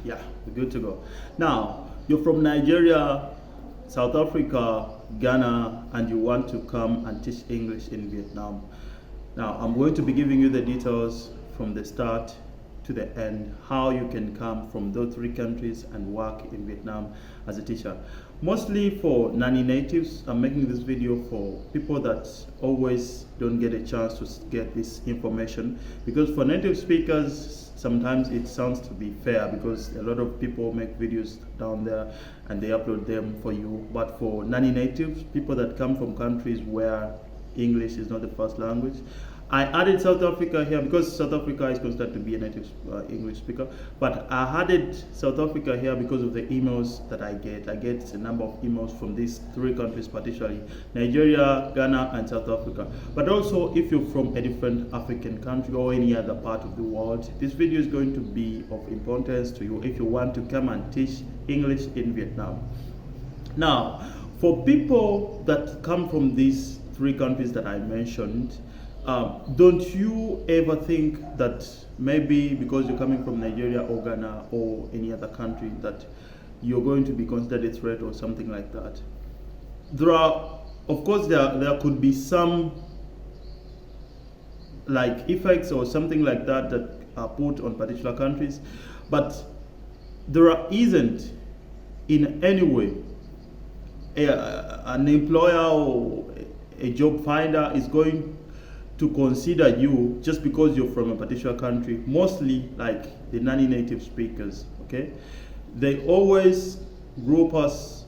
Yeah, we're good to go. Now, you're from Nigeria, South Africa, Ghana, and you want to come and teach English in Vietnam. Now, I'm going to be giving you the details from the start to the end, how you can come from those three countries and work in Vietnam as a teacher. Mostly for non-natives, I'm making this video for people that always don't get a chance to get this information, because for native speakers, sometimes it sounds to be fair because a lot of people make videos down there and they upload them for you. But for non-natives, people that come from countries where English is not the first language, I added South Africa here because South Africa is considered to be a native English speaker. But I added South Africa here because of the emails that I get. I get a number of emails from these three countries, particularly Nigeria, Ghana, and South Africa. But also, if you're from a different African country or any other part of the world, this video is going to be of importance to you if you want to come and teach English in Vietnam. Now, for people that come from these three countries that I mentioned, don't you ever think that maybe because you're coming from Nigeria or Ghana or any other country that you're going to be considered a threat or something like that? There are, of course, there could be some like effects or something like that that are put on particular countries, but isn't in any way an employer or a job finder is going to consider you just because you're from a particular country. Mostly like the non-native speakers, okay, they always group us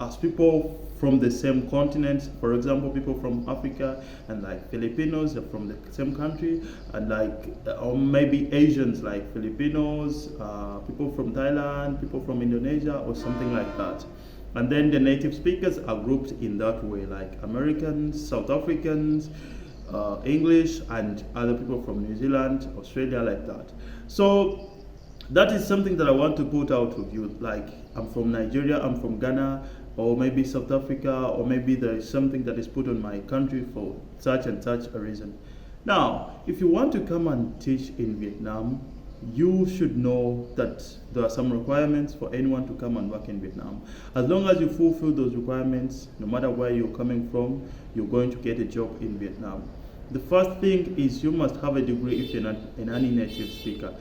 as people from the same continent. For example, people from Africa and like Filipinos are from the same country, and like or maybe Asians like Filipinos, people from Thailand, people from Indonesia or something like that. And then the native speakers are grouped in that way, like Americans, South Africans, English, and other people from New Zealand, Australia, like that. So that is something that I want to put out of you. Like, I'm from Nigeria, I'm from Ghana, or maybe South Africa, or maybe there is something that is put on my country for such and such a reason. Now, if you want to come and teach in Vietnam, you should know that there are some requirements for anyone to come and work in Vietnam. As long as you fulfill those requirements, no matter where you're coming from, you're going to get a job in Vietnam. The first thing is you must have a degree if you're not an native speaker.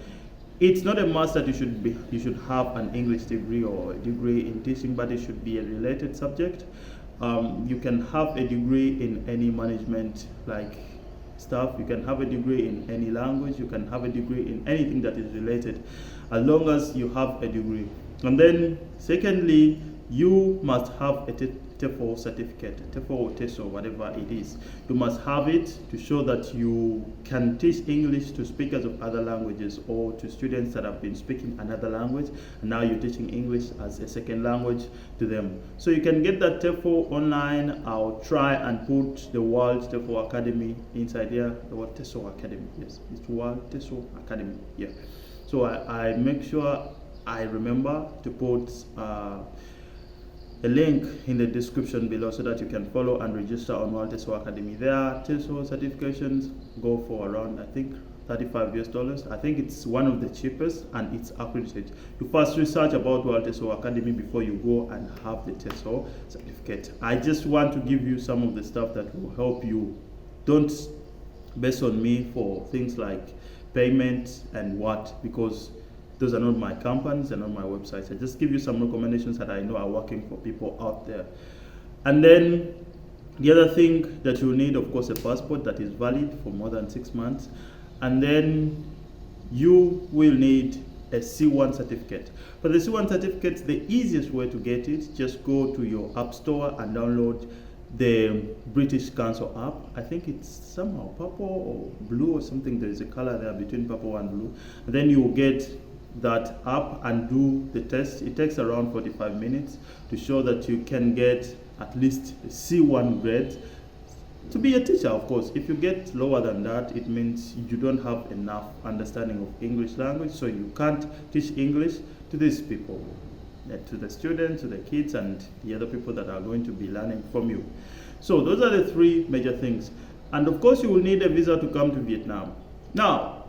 It's not a must that you should have an English degree or a degree in teaching, but it should be a related subject. You can have a degree in any management like stuff. You can have a degree in any language. You can have a degree in anything that is related, as long as you have a degree. And then secondly, you must have a TEFL certificate, TEFL or TESOL, whatever it is. You must have it to show that you can teach English to speakers of other languages or to students that have been speaking another language, and now you're teaching English as a second language to them. So you can get that TEFL online. I'll try and put the World TEFL Academy inside here, the World TESOL Academy. Yes, it's World TESOL Academy. Yeah. So I make sure I remember to put a link in the description below so that you can follow and register on World TESOL Academy. There, TESOL certifications go for around, I think, $35 US. I think it's one of the cheapest and it's accredited. You first research about World TESOL Academy before you go and have the TESOL certificate. I just want to give you some of the stuff that will help you. Don't base on me for things like payment and what, because those are not my companies and not my websites. I just give you some recommendations that I know are working for people out there. And then the other thing that you need, of course, a passport that is valid for more than 6 months. And then you will need a C1 certificate. For the C1 certificate, the easiest way to get it, just go to your app store and download the British Council app. I think it's somehow purple or blue or something. There is a color there between purple and blue. And then you will get that app and do the test. It takes around 45 minutes to show that you can get at least a C1 grade to be a teacher. Of course, if you get lower than that, it means you don't have enough understanding of English language, so you can't teach English to these people, to the students, to the kids, and the other people that are going to be learning from you. So those are the three major things. And of course, you will need a visa to come to Vietnam. Now,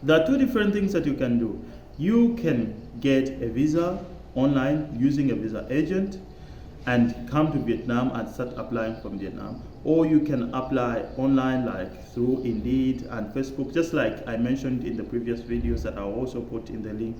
there are two different things that you can do. you can get a visa online using a visa agent and come to Vietnam and start applying from Vietnam, or you can apply online like through Indeed and Facebook, just like I mentioned in the previous videos that I'll also put in the link.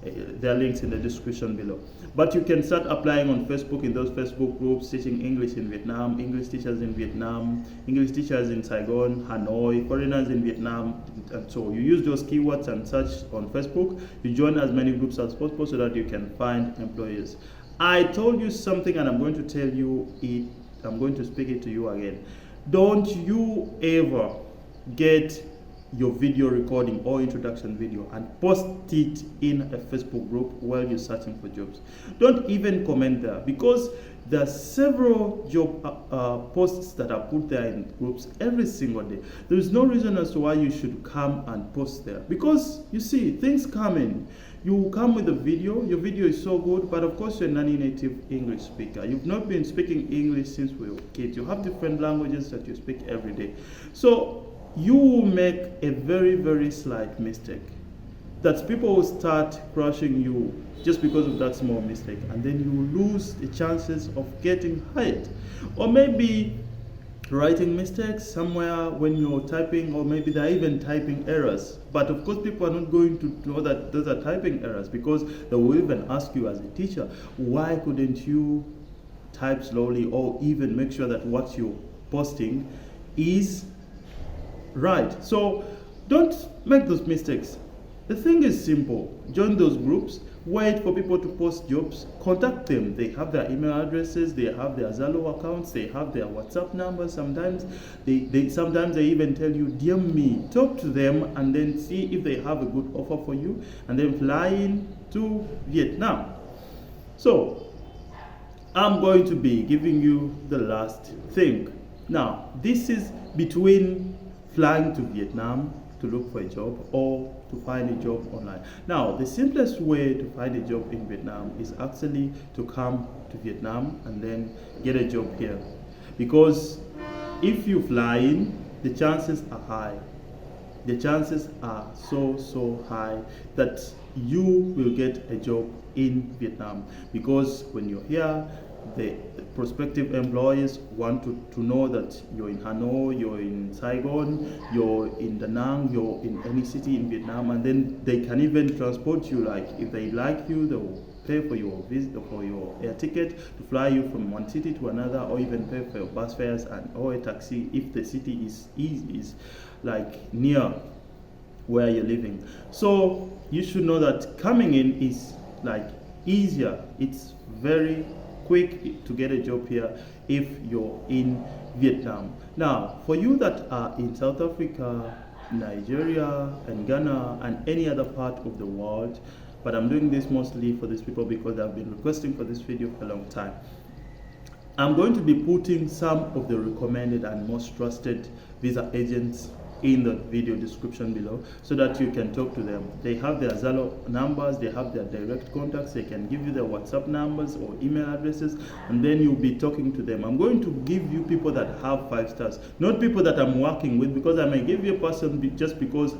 There are links in the description below. But you can start applying on Facebook, in those Facebook groups, teaching English in Vietnam, English teachers in Vietnam, English teachers in Saigon, Hanoi, foreigners in Vietnam, and so you use those keywords and search on Facebook. You join as many groups as possible so that you can find employers. I told you something and I'm going to tell you it, I'm going to speak it to you again. Don't you ever get your video recording or introduction video and post it in a Facebook group while you're searching for jobs. Don't even comment there, because there are several job posts that are put there in groups every single day. There is no reason as to why you should come and post there, because you see, things come in. You come with a video, your video is so good, but of course you're a non-native English speaker. You've not been speaking English since we were kids. You have different languages that you speak every day. So you will make a very, very slight mistake that people will start crushing you just because of that small mistake, and then you will lose the chances of getting hired. Or maybe writing mistakes somewhere when you're typing, or maybe they're even typing errors. But of course people are not going to know that those are typing errors, because they will even ask you as a teacher, why couldn't you type slowly, or even make sure that what you're posting is right. So don't make those mistakes. The thing is simple. Join those groups, wait for people to post jobs, contact them. They have their email addresses, they have their Zalo accounts, they have their WhatsApp numbers. Sometimes they even tell you, DM me, talk to them, and then see if they have a good offer for you, and then fly in to Vietnam. So I'm going to be giving you the last thing. Now, this is between flying to Vietnam to look for a job or to find a job online. Now, the simplest way to find a job in Vietnam is actually to come to Vietnam and then get a job here. Because if you fly in, the chances are high. The chances are so high that you will get a job in Vietnam. Because when you're here, the prospective employers want to know that you're in Hanoi, you're in Saigon, you're in Da Nang, you're in any city in Vietnam, and then they can even transport you. Like if they like you, they will pay for your visit, for your air ticket to fly you from one city to another, or even pay for your bus fares or a taxi if the city is like near where you're living. So you should know that coming in is like easier. It's very quick to get a job here if you're in Vietnam. Now, for you that are in South Africa, Nigeria, and Ghana, and any other part of the world, but I'm doing this mostly for these people because they've been requesting for this video for a long time. I'm going to be putting some of the recommended and most trusted visa agents in the video description below so that you can talk to them. They have their Zalo numbers, they have their direct contacts, they can give you their WhatsApp numbers or email addresses, and then you'll be talking to them. I'm going to give you people that have 5 stars, not people that I'm working with, because I may give you a person just because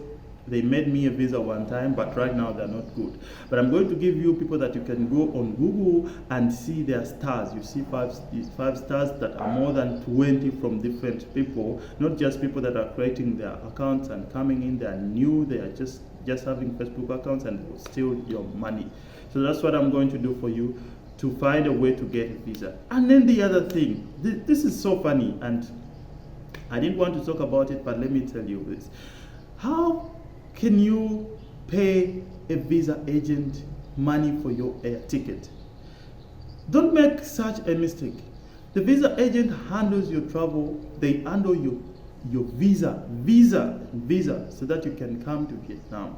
they made me a visa one time, but right now they're not good. But I'm going to give you people that you can go on Google and see their stars. You see these 5 stars that are more than 20 from different people, not just people that are creating their accounts and coming in. They are new, they are just having Facebook accounts and will steal your money. So that's what I'm going to do for you, to find a way to get a visa. And then the other thing, this is so funny, and I didn't want to talk about it, but let me tell you this. How can you pay a visa agent money for your air ticket? Don't make such a mistake. The visa agent handles your travel, they handle your visa, so that you can come to Vietnam.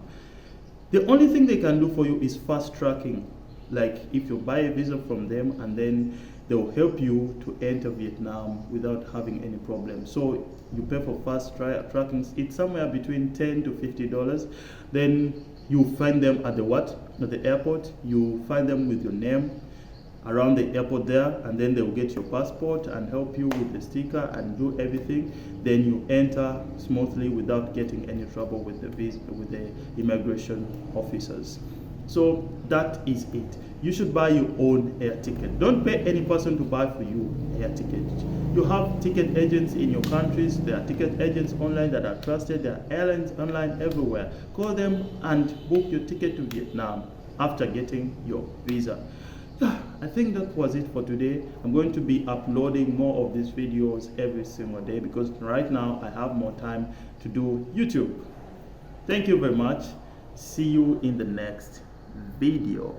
The only thing they can do for you is fast tracking. Like if you buy a visa from them, and then they'll help you to enter Vietnam without having any problem. So you pay for fast tracking. It's somewhere between $10 to $50. Then you find them at the airport. You find them with your name around the airport there, and then they will get your passport and help you with the sticker and do everything. Then you enter smoothly without getting any trouble with the immigration officers. So that is it. You should buy your own air ticket. Don't pay any person to buy for you air ticket. You have ticket agents in your countries. There are ticket agents online that are trusted. There are airlines online everywhere. Call them and book your ticket to Vietnam after getting your visa. I think that was it for today. I'm going to be uploading more of these videos every single day because right now I have more time to do YouTube. Thank you very much. See you in the next video.